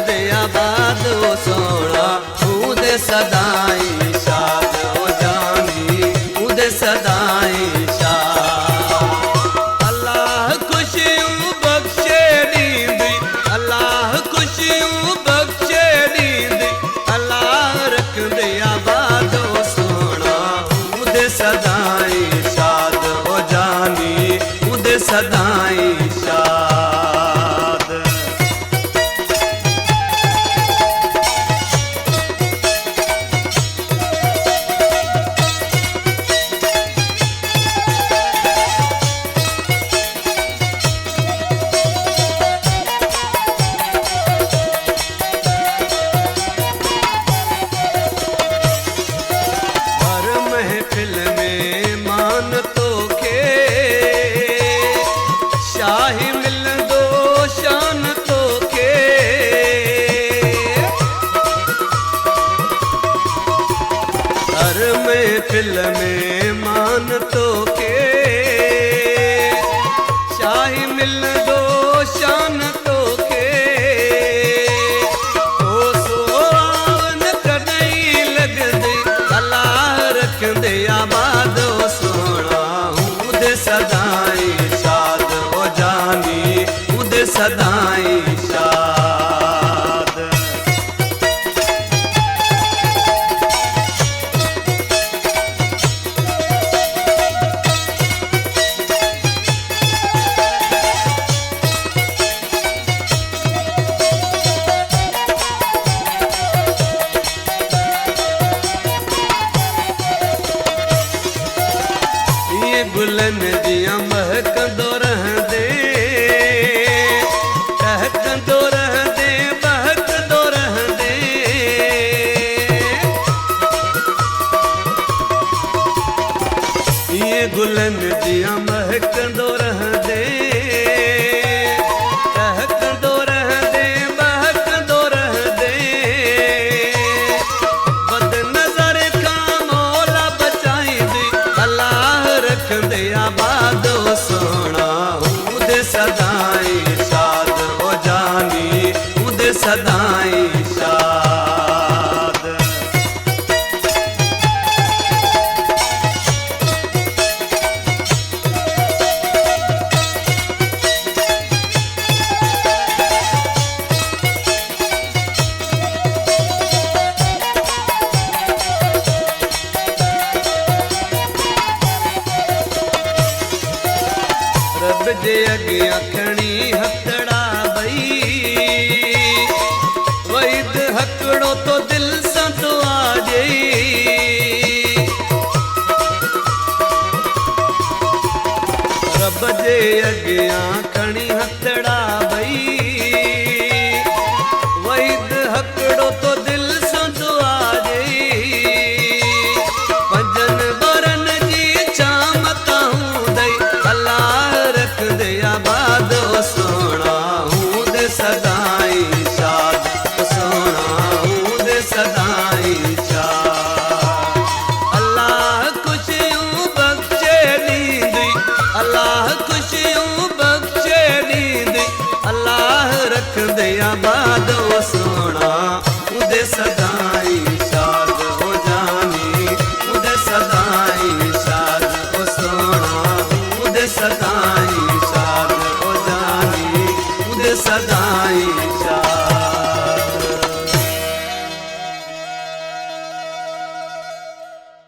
दे आबाद ओ सोना उदे सदाई शाद ओ जानी उदे सदाई शाद। अल्लाह खुशियों बख्शे दींदी अल्लाह खुशियों बख्शे दींदी अल्लाह रख दे आबाद ओ सोना उदे सदाई शाद ओ जानी उदे सदाई शाद। शाही मिल दो शान तो के हर महफिल में मान तो के शाही मिल दो शान तो के ओ सोन कदई लग दे अल्लाह रख दे आबाद ओ सोना उदे सदाई सदाई शाद। ये गुलन दिया महक दो रह दे दो रह दे बहक दो रह दे ये गुलन दिया महक दो रह दे बहक दो रह दे बहक दो रह दे बद नजर का मौला बचाई दे अल्लाह रख दे आबाद ओ सोना उदे सदाई शाद ओ जानी उदे सदाई शाद। रब जे अगे आख